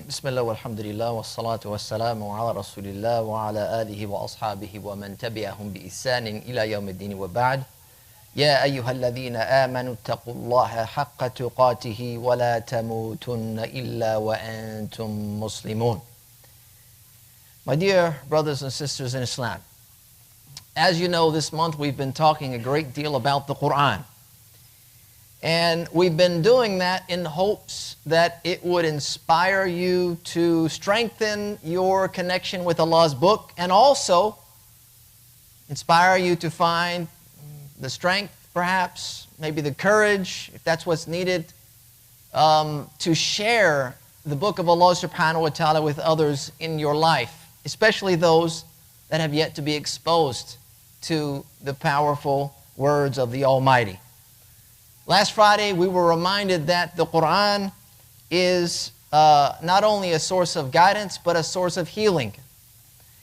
بسم الله والحمد لله والصلاة والسلام على رسول الله وعلى آله وأصحابه ومن تبعهم بإحسان إلى يوم الدين وبعد. يا أيها الذين آمنوا اتقوا الله حق تقاته ولا تموتن إلا وأنتم مسلمون. My dear brothers and sisters in Islam, as you know, this month we've been talking a great deal about the Quran. And we've been doing that in hopes that it would inspire you to strengthen your connection with Allah's book and also inspire you to find the strength, perhaps, maybe the courage, if that's what's needed, to share the book of Allah subhanahu wa ta'ala with others in your life, especially those that have yet to be exposed to the powerful words of the Almighty. Last Friday, we were reminded that the Quran is not only a source of guidance, but a source of healing.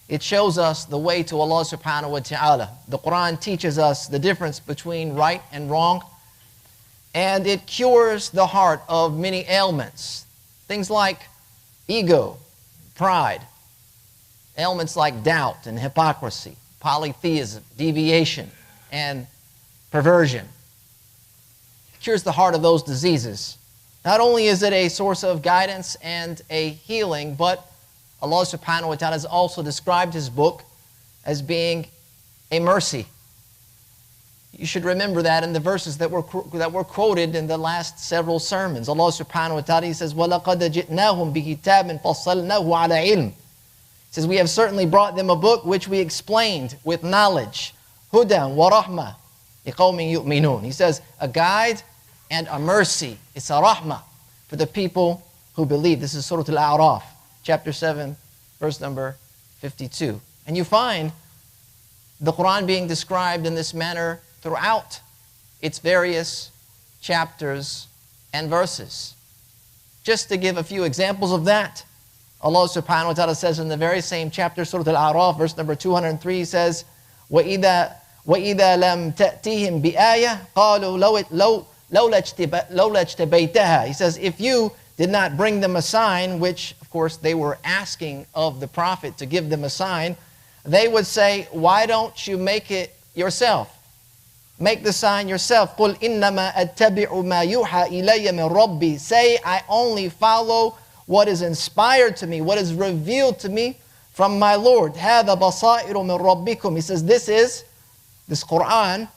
It shows us the way to Allah subhanahu wa ta'ala. The Quran teaches us the difference between right and wrong, and it cures the heart of many ailments. Things like ego, pride, ailments like doubt and hypocrisy, polytheism, deviation, and perversion. Cures the heart of those diseases. Not only is it a source of guidance and a healing, but Allah subhanahu wa ta'ala has also described His book as being a mercy. You should remember that in the verses that were quoted in the last several sermons. Allah subhanahu wa ta'ala, He says, وَلَقَدْ جِئْنَاهُمْ بِكِتَابٍ فَصَّلْنَاهُ عَلَى عِلْمٍ. He says, we have certainly brought them a book which we explained with knowledge. هُدًى وَرَحْمَةً لِقَوْمٍ يُؤْمِنُونَ. He says, a guide and a mercy. It's a rahmah for the people who believe. This is Surah Al-A'raf, chapter 7, verse number 52. And you find the Quran being described in this manner throughout its various chapters and verses. Just to give a few examples of that, Allah subhanahu wa ta'ala says in the very same chapter, Surah Al-A'raf, verse number 203, He says, وَإِذَا لَمْ تَأْتِهِمْ بِآيَةٍ قَالُوا لَوْلَا اجْتَبَيْتَهَا. He says, if you did not bring them a sign, which of course they were asking of the Prophet to give them a sign, they would say, why don't you make it yourself? Make the sign yourself. قُلْ إِنَّمَا أَتَّبِعُ مَا يُوحَى إِلَيَّ مِنْ رَبِّي. Say, I only follow what is inspired to me, what is revealed to me from my Lord. هَذَا بَصَائِرُ مِنْ رَبِّكُمْ. He says, this Quran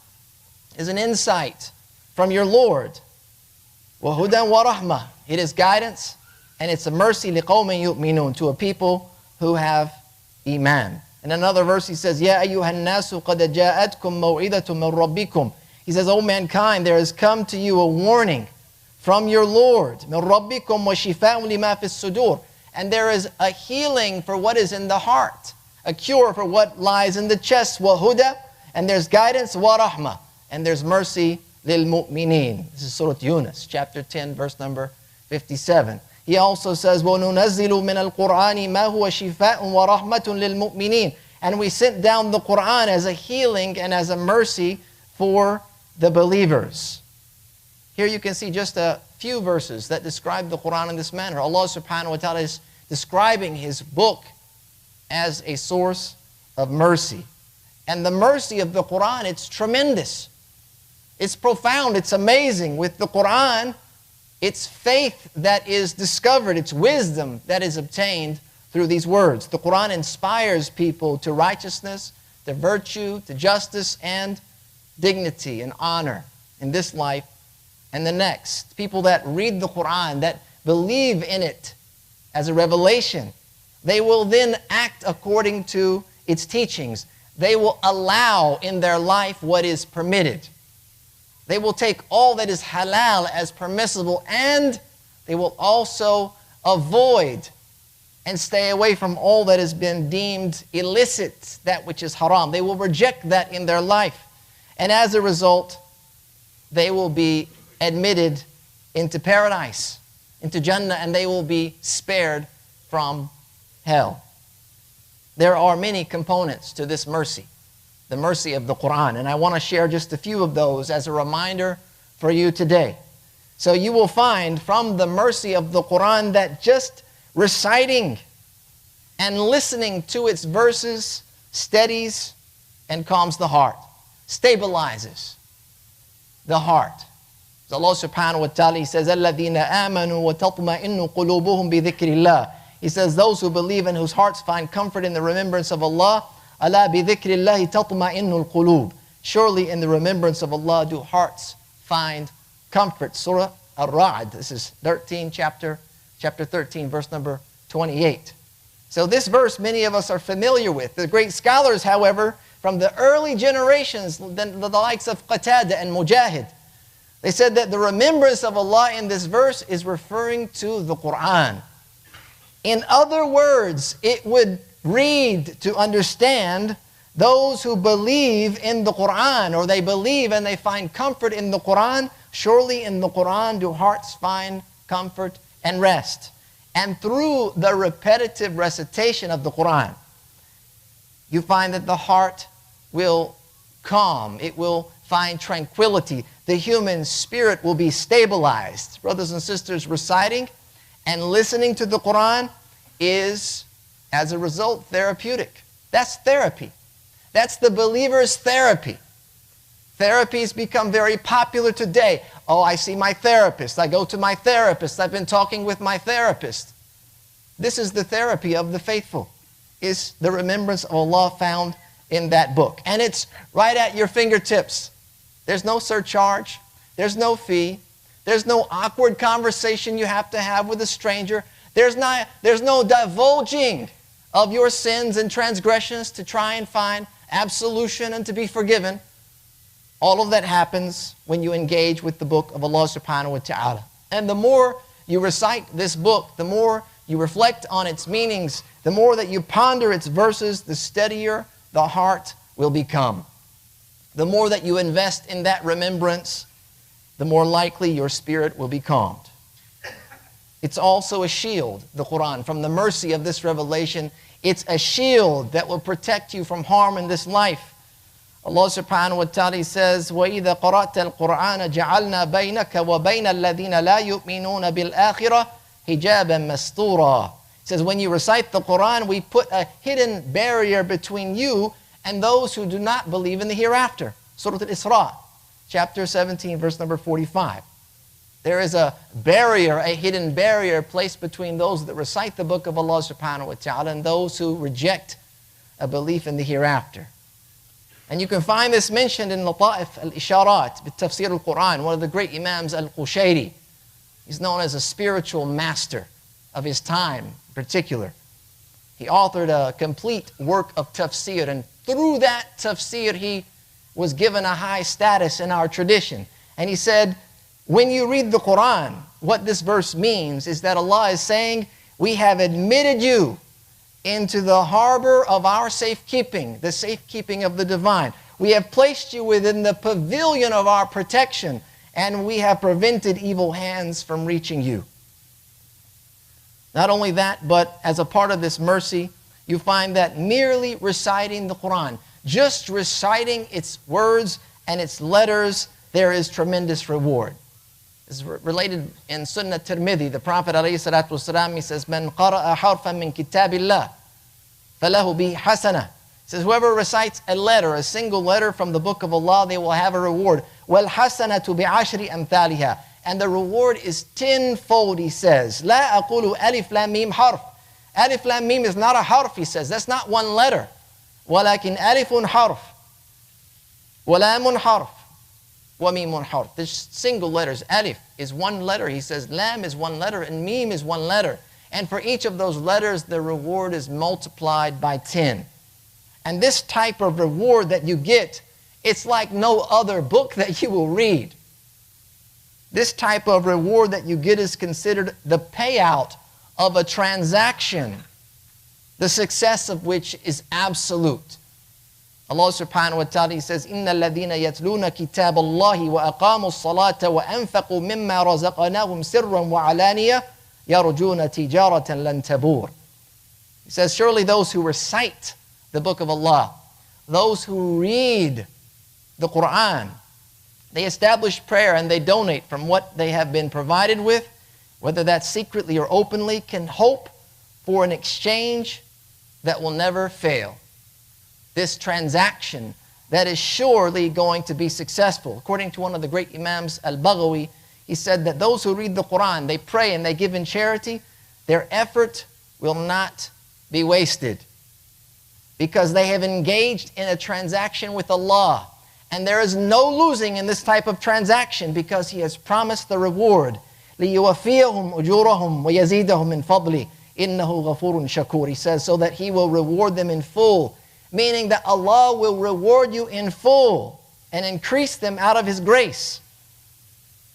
is an insight from your Lord. وَهُدًى وَرَحْمَةً. It is guidance and it's a mercy لِقَوْمٍ يُؤْمِنُونَ, to a people who have iman. In another verse He says, يَا أَيُّهَا النَّاسُ قَدْ جَاءَتْكُمْ مَوْعِظَةٌ مِّن رَبِّكُمْ. He says, O mankind, there has come to you a warning from your Lord. مِّن رَبِّكُمْ وَشِفَاءٌ لِمَا فِي الصُّدُورِ. And there is a healing for what is in the heart, a cure for what lies in the chest. وَهُدًى. And there's guidance. وَرَحْمَةً. And there's mercy. لِلْمُؤْمِنِينَ. This is Surah Yunus, chapter 10, verse number 57. He also says, وَنُنَزِّلُ مِنَ الْقُرْآنِ مَا هُوَ شِفَاءٌ وَرَحْمَةٌ لِلْمُؤْمِنِينَ. And we sent down the Quran as a healing and as a mercy for the believers. Here you can see just a few verses that describe the Quran in this manner. Allah subhanahu wa ta'ala is describing His book as a source of mercy. And the mercy of the Quran, it's tremendous. It's profound, it's amazing. With the Quran, it's faith that is discovered, it's wisdom that is obtained through these words. The Quran inspires people to righteousness, to virtue, to justice, and dignity and honor in this life and the next. People that read the Quran, that believe in it as a revelation, they will then act according to its teachings. They will allow in their life what is permitted. They will take all that is halal as permissible, and they will also avoid and stay away from all that has been deemed illicit, that which is haram. They will reject that in their life. And as a result, they will be admitted into paradise, into Jannah, and they will be spared from hell. There are many components to this mercy, the mercy of the Quran. And I want to share just a few of those as a reminder for you today. So you will find from the mercy of the Quran that just reciting and listening to its verses steadies and calms the heart, stabilizes the heart. So Allah subhanahu wa ta'ala, He says, الَّذِينَ آمَنُوا وَتَطْمَئِنُّ قُلُوبُهُم بِذِكْرِ اللَّهِ. He says, those who believe and whose hearts find comfort in the remembrance of Allah, أَلَا بِذِكْرِ اللَّهِ تَطْمَئِنُّ الْقُلُوبِ. Surely in the remembrance of Allah do hearts find comfort. Surah Ar-Ra'd, this is chapter 13, verse number 28. So this verse many of us are familiar with. The great scholars, however, from the early generations, the likes of Qatada and Mujahid, they said that the remembrance of Allah in this verse is referring to the Quran. In other words, it would read to understand those who believe in the Quran, or they believe and they find comfort in the Quran. Surely in the Quran do hearts find comfort and rest. And through the repetitive recitation of the Quran, you find that the heart will calm, it will find tranquility. The human spirit will be stabilized. Brothers and sisters, reciting and listening to the Quran is, as a result, therapeutic. That's therapy. That's the believer's therapy. Therapies become very popular today. Oh, I see my therapist. I go to my therapist. I've been talking with my therapist. This is the therapy of the faithful, is the remembrance of Allah found in that book. And it's right at your fingertips. There's no surcharge. There's no fee. There's no awkward conversation you have to have with a stranger. There's no divulging of your sins and transgressions to try and find absolution and to be forgiven. All of that happens when you engage with the book of Allah subhanahu wa ta'ala. And the more you recite this book, the more you reflect on its meanings, the more that you ponder its verses, the steadier the heart will become. The more that you invest in that remembrance, the more likely your spirit will be calmed. It's also a shield, the Quran, from the mercy of this revelation. It's a shield that will protect you from harm in this life. Allah subhanahu wa ta'ala says, وَإِذَا قَرَأْتَ الْقُرْآنَ جَعَلْنَا بَيْنَكَ وَبَيْنَ الَّذِينَ لَا يُؤْمِنُونَ بِالْآخِرَةِ حِجَابًا مَسْتُورًا. It says, when you recite the Quran, we put a hidden barrier between you and those who do not believe in the hereafter. Surah Al-Isra, chapter 17, verse number 45. There is a barrier, a hidden barrier placed between those that recite the book of Allah subhanahu wa ta'ala and those who reject a belief in the hereafter. And you can find this mentioned in Lata'if al-Isharat, Tafsir al-Quran, one of the great Imams al-Qushayri. He's known as a spiritual master of his time in particular. He authored a complete work of tafsir, and through that tafsir he was given a high status in our tradition. And he said, when you read the Quran, what this verse means is that Allah is saying, we have admitted you into the harbor of our safekeeping, the safekeeping of the divine. We have placed you within the pavilion of our protection, and we have prevented evil hands from reaching you. Not only that, but as a part of this mercy, you find that merely reciting the Quran, just reciting its words and its letters, there is tremendous reward. It's related in Sunnah Tirmidhi. The Prophet ﷺ, he says, "Man qara'a harfan min kitabillah, falahu bi hasana." He says, whoever recites a letter, a single letter from the book of Allah, they will have a reward. Wal hasanatu bi ashri amthaliha. And the reward is tenfold, he says. La aqulu alif lam mim harf. Alif lam mim is not a harf, he says. That's not one letter. Walakin alifun harf. Walamun harf. Wamimun harf. There's single letters. Alif is one letter, he says. Lam is one letter, and mim is one letter. And for each of those letters, the reward is multiplied by 10. And this type of reward that you get, it's like no other book that you will read. This type of reward that you get is considered the payout of a transaction, the success of which is absolute. Allah subhanahu wa ta'ala says, إِنَّ الَّذِينَ يَتْلُونَ كِتَابَ اللَّهِ وَأَقَامُوا الصَّلَاةَ وَأَنفَقُوا مِمَّا رَزَقْنَاهُمْ سِرًّا وَعَلَانِيَةً يَرْجُونَ تِجَارَةً لَن تَبُورَ. He says, surely those who recite the book of Allah, those who read the Quran, they establish prayer and they donate from what they have been provided with, whether that's secretly or openly, can hope for an exchange that will never fail. This transaction that is surely going to be successful. According to one of the great Imams, Al-Baghawi, he said that those who read the Quran, they pray and they give in charity, their effort will not be wasted because they have engaged in a transaction with Allah. And there is no losing in this type of transaction because He has promised the reward. لِيُوَفِّيَهُمْ أُجُورَهُمْ وَيَزِيدَهُمْ مِنْ فَضْلِهِ إِنَّهُ غَفُورٌ شَكُورٌ. He says, so that He will reward them in full. Meaning that Allah will reward you in full and increase them out of His grace.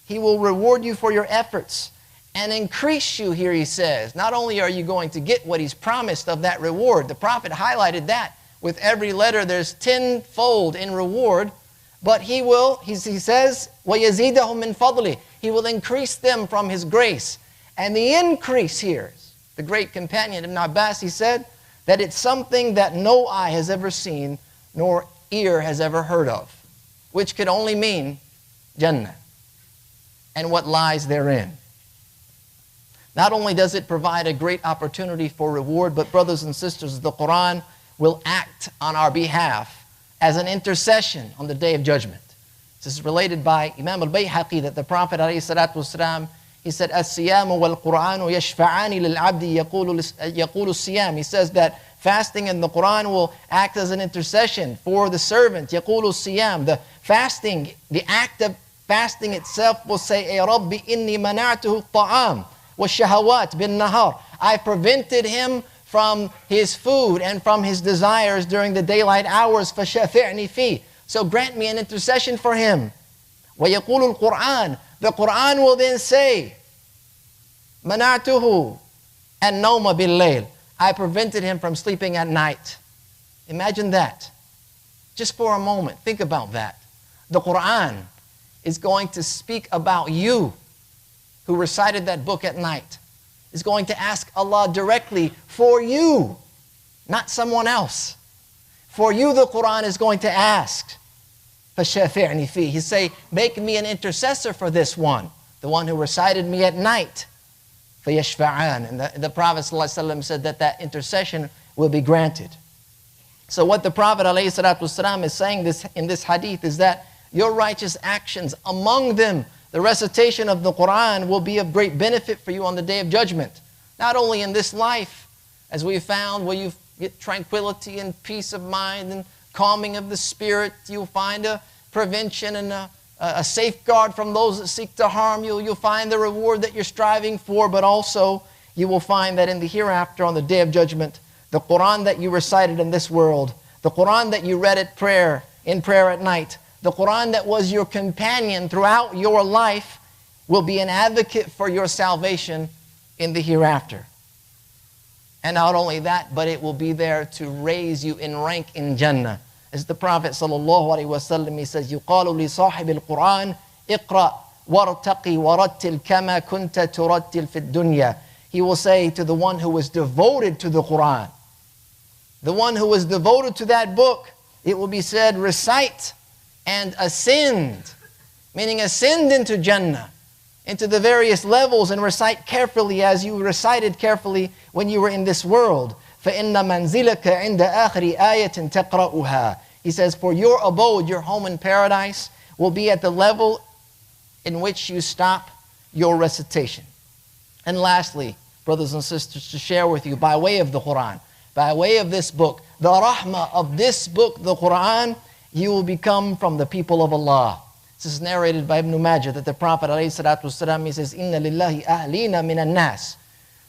He will reward you for your efforts and increase you, here He says. Not only are you going to get what He's promised of that reward, the Prophet highlighted that. With every letter there's tenfold in reward, but He says, وَيَزِيدَهُمْ مِنْ فَضْلِهِ. He will increase them from His grace. And the increase here, the great companion Ibn Abbas, he said, that it's something that no eye has ever seen, nor ear has ever heard of, which could only mean Jannah and what lies therein. Not only does it provide a great opportunity for reward, but brothers and sisters, the Quran will act on our behalf as an intercession on the Day of Judgment. This is related by Imam al-Bayhaqi that the Prophet ﷺ, he said, "As-siyamu wal-Qur'anu yashfa'ani lil-'abdi yaqulu as-siyam." He says that fasting and the Quran will act as an intercession for the servant. Yaqulu as-siyam. The fasting, the act of fasting itself will say, "Ay Rabbi inni mana'tuhu at-ta'am wash-shahawat bin-nahar." I prevented him from his food and from his desires during the daylight hours. فَشَفِعْنِي فِي. So grant me an intercession for him. وَيَقُولُ الْقُرْآنِ. The Quran will then say, مَنَعْتُهُ النَّوْمَ بِاللَّيْلِ. I prevented him from sleeping at night. Imagine that. Just for a moment, think about that. The Quran is going to speak about you who recited that book at night. Is going to ask Allah directly for you, not someone else. For you, the Quran is going to ask. فَشَافِعْنِي فِيهِ. He say, make me an intercessor for this one, the one who recited me at night. فَيَشْفَعَانِ. And the Prophet ﷺ said that that intercession will be granted. So what the Prophet ﷺ is saying in this hadith is that your righteous actions, among them the recitation of the Quran, will be of great benefit for you on the Day of Judgment. Not only in this life, as we found, where you get tranquility and peace of mind and calming of the spirit. You'll find a prevention and a safeguard from those that seek to harm you. You'll find the reward that you're striving for, but also you will find that in the hereafter, on the Day of Judgment, the Quran that you recited in this world, the Quran that you read in prayer at night, the Quran that was your companion throughout your life will be an advocate for your salvation in the hereafter. And not only that, but it will be there to raise you in rank in Jannah. As the Prophet ﷺ, he says, يُقَالُ لِصَاحِبِ الْقُرْآنِ اقْرَأْ وَارْتَقِي وَرَتِّلْ كَمَا كُنْتَ تُرَتِّلْ فِي الدُّنْيَا. He will say to the one who was devoted to the Quran, the one who was devoted to that book, it will be said, recite and ascend, meaning ascend into Jannah, into the various levels, and recite carefully as you recited carefully when you were in this world. فَإِنَّ مَنْزِلَكَ عِنْدَ آخِرِ آيَةٍ تَقْرَأُهَا. He says, for your abode, your home in paradise, will be at the level in which you stop your recitation. And lastly, brothers and sisters, to share with you by way of the Quran, by way of this book, the rahmah of this book, the Quran, you will become from the people of Allah. This is narrated by Ibn Majah that the Prophet ﷺ, he says, إِنَّ لِلَّهِ أَهْلِينَ مِنَ النَّاسِ.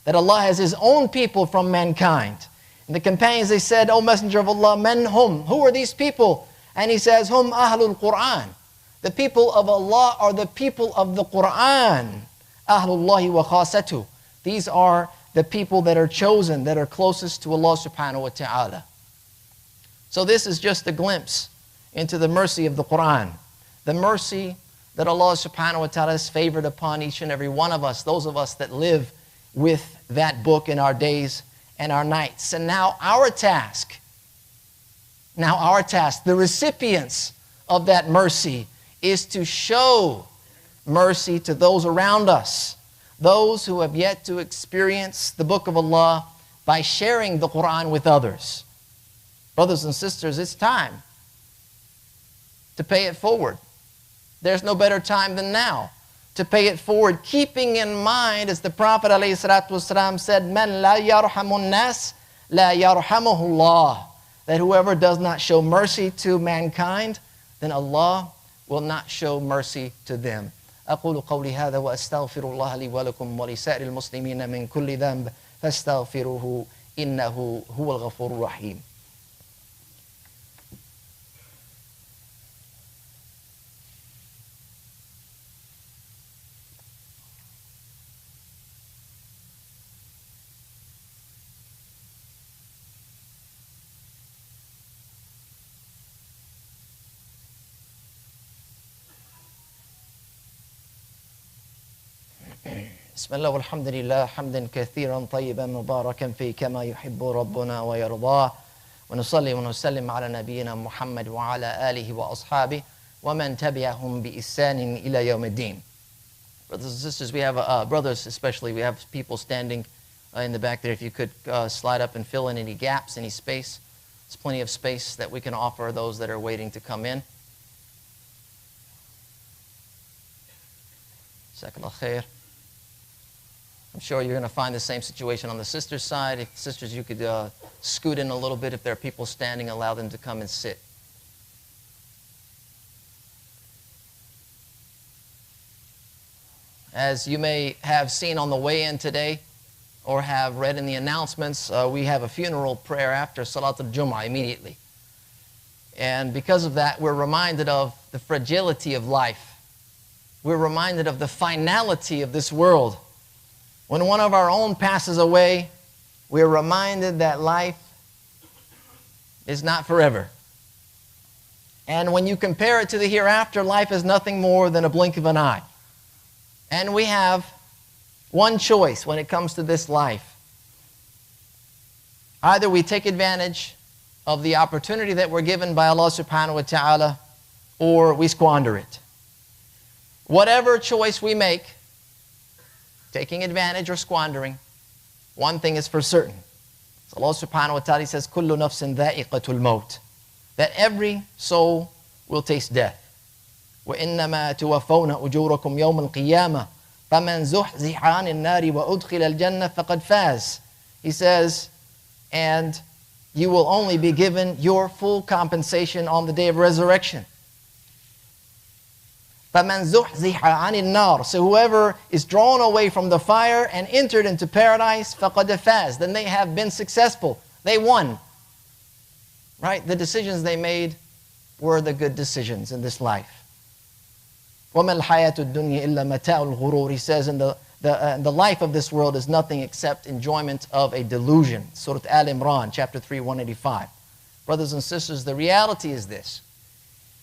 That Allah has His own people from mankind. And the companions, they said, O Messenger of Allah, men hum? Who are these people? And he says, hum ahlul Quran. The people of Allah are the people of the Quran. Ahlullahi wa khasatu. These are the people that are chosen, that are closest to Allah subhanahu wa ta'ala. So this is just a glimpse into the mercy of the Quran. The mercy that Allah subhanahu wa ta'ala has favored upon each and every one of us, those of us that live with that book in our days and our nights. And now our task, the recipients of that mercy, is to show mercy to those around us, those who have yet to experience the book of Allah, by sharing the Quran with others. Brothers and sisters, it's time to pay it forward. There's no better time than now to pay it forward, keeping in mind, as the Prophet ﷺ said, "Man la yarhamun nas, la yarhamuhullah." That whoever does not show mercy to mankind, then Allah will not show mercy to them. أقول قولي هذا وأستغفر الله لي ولكم ولسائر المسلمين من كل ذنب فاستغفروه إنه هو الغفور الرحيم. بسم الله والحمد لله حمدا كثيرا طيبا مباركا فيه كما يحب ربنا ويرضاه ونصلي ونسلم على نبينا محمد وعلى آله وأصحابه ومن تبعهم بإحسان إلى يوم الدين. Brothers and sisters, we have brothers especially, we have people standing in the back there. If you could slide up and fill in any gaps, any space. There's plenty of space that we can offer those that are waiting to come in. Jazakallah khair. I'm sure you're going to find the same situation on the sisters' side. If sisters, you could scoot in a little bit. If there are people standing, allow them to come and sit. As you may have seen on the way in today, or have read in the announcements, we have a funeral prayer after Salat al-Jum'ah immediately. And because of that, we're reminded of the fragility of life. We're reminded of the finality of this world. When one of our own passes away, we're reminded that life is not forever. And when you compare it to the hereafter, life is nothing more than a blink of an eye. And we have one choice when it comes to this life. Either we take advantage of the opportunity that we're given by Allah subhanahu wa ta'ala, or we squander it. Whatever choice we make, taking advantage or squandering, one thing is for certain. So Allah subhanahu wa ta'ala says, كُلُّ نَفْسٍ ذَائِقَةُ الْمَوْتِ, that every soul will taste death. وَإِنَّمَا تُوَفَّوْنَ أُجُورَكُمْ يَوْمَ الْقِيَامَةِ فَمَنْ زُحْزِحَ عَنِ النَّارِ وَأُدْخِلَ الْجَنَّةَ فَقَدْ فَازَ. He says, and you will only be given your full compensation on the day of resurrection. فَمَنْ زُحْزِحَ عَنِ النَّارِ, so whoever is drawn away from the fire and entered into paradise, فَقَدْ فَازَ, then they have been successful. They won. Right? The decisions they made were the good decisions in this life. وَمَا الْحَيَاةُ الدُّنْيَا إِلَّا مَتَاعُ الْغُرُورِ. He says, the life of this world is nothing except enjoyment of a delusion. Surah Al-Imran, chapter 3, 185. Brothers and sisters, the reality is this.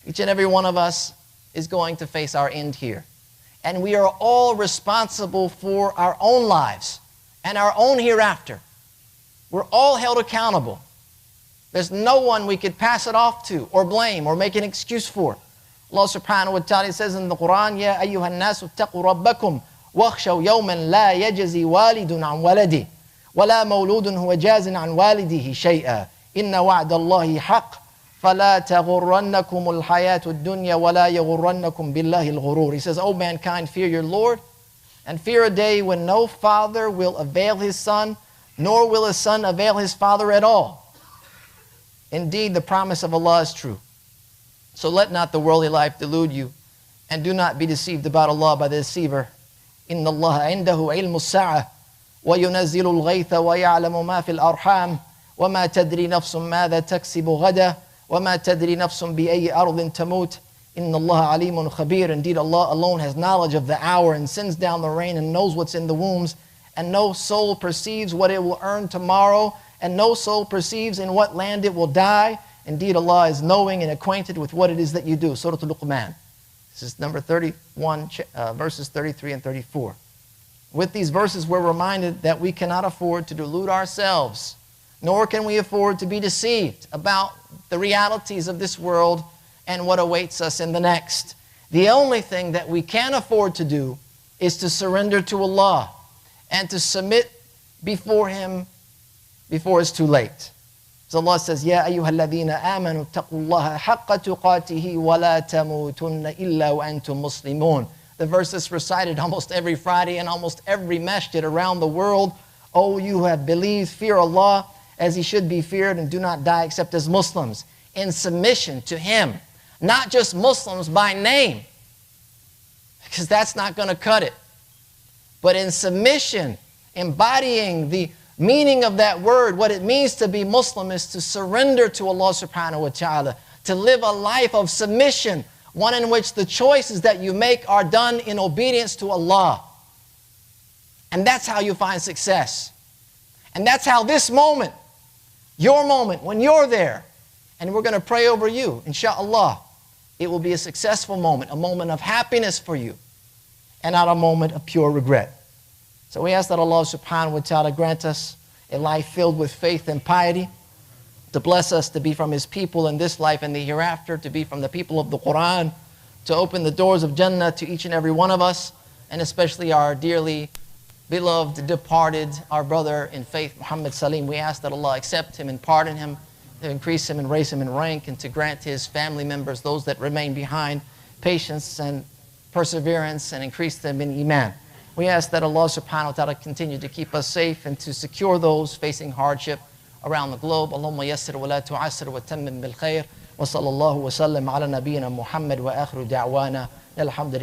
Each and every one of us is going to face our end here. And we are all responsible for our own lives and our own hereafter. We're all held accountable. There's no one we could pass it off to or blame or make an excuse for. Allah subhanahu wa ta'ala says in the Quran, يَا أَيُّهَا النَّاسُ اتَّقُوا رَبَّكُمْ وَاخْشَوْا يَوْمًا لَا يَجْزِي وَالِدٌ عَنْ وَلَدِهِ وَلَا مَوْلُودٌ هُوَ جَازٍ عَنْ وَالِدِهِ شَيْئًا إِنَّ وَعْدَ اللَّهِ حَقٌّ فَلَا تَغُرَّنَّكُمُ الْحَيَاةُ الدُّنْيَا وَلَا يَغُرَّنَّكُمْ بِاللَّهِ الْغُرُورِ. He says, O mankind, fear your Lord, and fear a day when no father will avail his son, nor will a son avail his father at all. Indeed, the promise of Allah is true. So let not the worldly life delude you, and do not be deceived about Allah by the deceiver. إِنَّ اللَّهَ عِنْدَهُ عِلْمُ السَّاعَةِ وَيُنَزِّلُ الْغَيْثَ وَيَعْلَمُ مَا فِي الْأَرْحَامِ وَمَا تَدْرِي نَفْسٌ مَاذَا تَكْسِبُ غَدًا وَمَا تَدْرِي نَفْسٌ بِأَيِّ أَرْضٍ تَمُوتُ إِنَّ اللَّهَ عَلِيمٌ خَبِيرٌ. Indeed, Allah alone has knowledge of the hour and sends down the rain and knows what's in the wombs, and no soul perceives what it will earn tomorrow, and no soul perceives in what land it will die. Indeed, Allah is knowing and acquainted with what it is that you do. Surah Al-Luqman. This is number 31, verses 33 and 34. With these verses, we're reminded that we cannot afford to delude ourselves, nor can we afford to be deceived about the realities of this world and what awaits us in the next. The only thing that we can afford to do is to surrender to Allah and to submit before Him before it's too late. So Allah says, Ya ayyuhalladhina amanu taqullaha haqqa tuqatihi wa la tamutunna illa wa antum muslimun. The verse is recited almost every Friday in almost every masjid around the world. O you who have believed, fear Allah as He should be feared and do not die except as Muslims, in submission to Him. Not just Muslims by name, because that's not going to cut it. But in submission, embodying the meaning of that word, what it means to be Muslim is to surrender to Allah subhanahu wa ta'ala, to live a life of submission, one in which the choices that you make are done in obedience to Allah. And that's how you find success. And that's how this moment, your moment, when you're there, and we're going to pray over you, inshallah, it will be a successful moment, a moment of happiness for you, and not a moment of pure regret. So we ask that Allah subhanahu wa ta'ala grant us a life filled with faith and piety, to bless us to be from His people in this life and the hereafter, to be from the people of the Quran, to open the doors of Jannah to each and every one of us, and especially our dearly beloved, departed, our brother in faith, Muhammad Salim. We ask that Allah accept him and pardon him, to increase him and raise him in rank, and to grant his family members, those that remain behind, patience and perseverance, and increase them in Iman. We ask that Allah subhanahu wa ta'ala continue to keep us safe and to secure those facing hardship around the globe. Allahumma yassir wa la tu'assir wa tammim bil khair. Wa sallallahu wa sallam ala nabiyyina Muhammad wa akhiru da'wana. Alhamdulillah.